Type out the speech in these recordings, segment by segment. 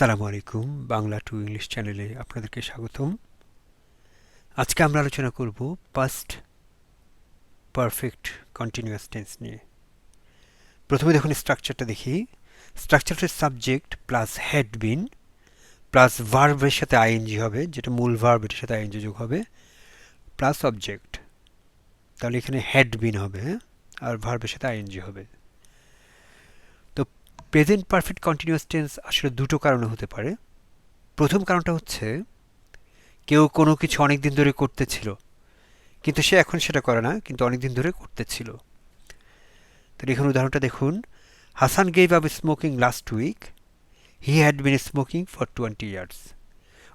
আসসালামু আলাইকুম Bangla to English চ্যানেলে আপনাদেরকে স্বাগতম। আজকে আমরা আলোচনা করব পাস্ট পারফেক্ট কন্টিনিউয়াস টেন্স নিয়ে। প্রথমে দেখুন স্ট্রাকচারটা দেখি। স্ট্রাকচারটা subject plus had been plus ভার্বের সাথে আইএনজি হবে, যেটা মূল ভার্ব, এটার সাথে আইএনজি যোগ হবে, প্লাস অবজেক্ট। তাহলে এখানে হ্যাড বিন হবে আর ভার্বের সাথে আইএনজি হবে। তো প্রেজেন্ট পারফেক্ট কন্টিনিউয়াস টেন্স আসলে দুটো কারণে হতে পারে। প্রথম কারণটা হচ্ছে কেউ কোনো কিছু অনেক দিন ধরে করতেছিল, কিন্তু সে এখন সেটা করে না, কিন্তু অনেক দিন ধরে করতেছিল। তাহলে এখানে উদাহরণটা দেখুন। Hasan gave up smoking last week, he had been smoking for 20 years.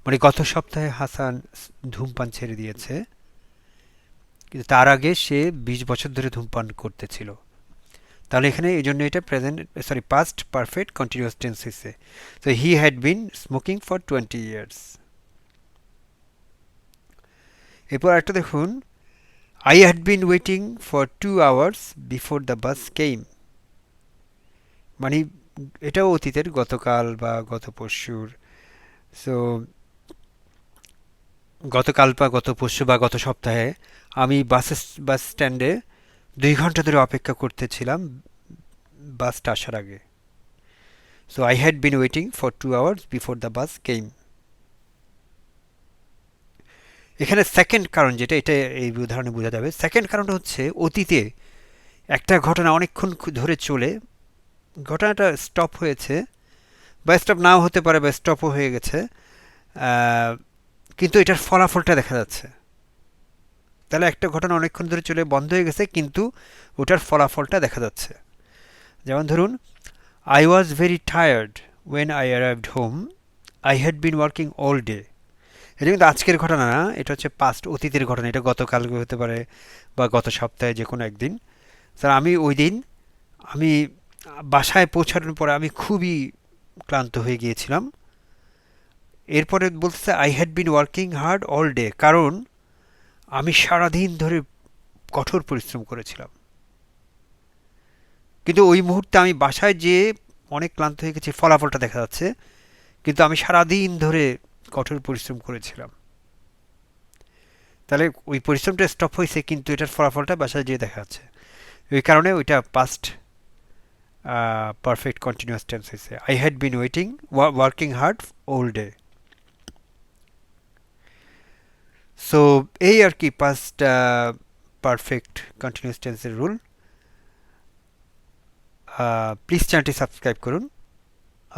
মানে গত সপ্তাহে হাসান ধূমপান ছেড়ে দিয়েছে, কিন্তু তার আগে সে 20 বছর ধরে ধূমপান করতেছিল। তাহলে এখানে এই জন্য এটা পাস্ট পারফেক্ট কন্টিনিউয়াস টেন্স হয়েছে। তো হি had been smoking for 20 years. এরপর একটা দেখুন, I had been waiting for 2 hours before the bus came. মানে এটাও অতীতের, গতকাল বা গত পরশুর। সো গতকাল বা গত পরশু বা গত সপ্তাহে আমি বাস স্ট্যান্ডে 2 ঘন্টা ধরে অপেক্ষা করতেছিলাম বাসটা আসার আগে। So I had been waiting for 2 hours before the bus came. এখানে সেকেন্ড কারণ যেটা, এটা এই উদাহরণে বোঝা যাবে। সেকেন্ড কারণটা হচ্ছে অতীতে একটা ঘটনা অনেকক্ষণ ধরে চলে, ঘটনাটা স্টপ হয়েছে বা স্টপ নাও হতে পারে বা স্টপও হয়ে গেছে, কিন্তু এটার ফলাফলটা দেখা যাচ্ছে। তাহলে একটা ঘটনা অনেকক্ষণ ধরে চলে বন্ধ হয়ে গেছে, কিন্তু ওটার ফলাফলটা দেখা যাচ্ছে। যেমন ধরুন, I was very tired when I arrived home, I had been working all day. এটা কিন্তু আজকের ঘটনা না, এটা হচ্ছে পাস্ট, অতীতের ঘটনা। এটা গতকালকে হতে পারে বা গত সপ্তাহে যে কোনো একদিন। স্যার আমি ওই দিন আমি বাসায় পৌঁছানোর পরে আমি খুবই ক্লান্ত হয়ে গিয়েছিলাম। এরপরে বলতেছে I had been working hard all day, কারণ আমি সারাদিন ধরে কঠোর পরিশ্রম করেছিলাম। কিন্তু ওই মুহূর্তে আমি বাসায় যেয়ে অনেক ক্লান্ত হয়ে গেছি, ফলাফলটা দেখা যাচ্ছে, কিন্তু আমি সারাদিন ধরে কঠোর পরিশ্রম করেছিলাম। তাহলে ওই পরিশ্রমটা স্টপ হয়েছে, কিন্তু এটার ফলাফলটা বাসায় যেয়ে দেখা যাচ্ছে। ওই কারণে ওইটা পাস্ট পারফেক্ট কন্টিনিউয়াস টেন্স হয়েছে। I had been working hard all day. So এই আর কি পাস্ট পারফেক্ট কন্টিনিউয়াস টেন্সের রুল। প্লিজ চ্যানেলটি সাবস্ক্রাইব করুন।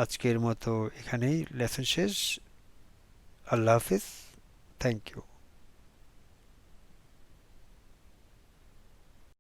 আজকের মতো এখানেই লেসন শেষ। আল্লাহ হাফিজ। Thank you.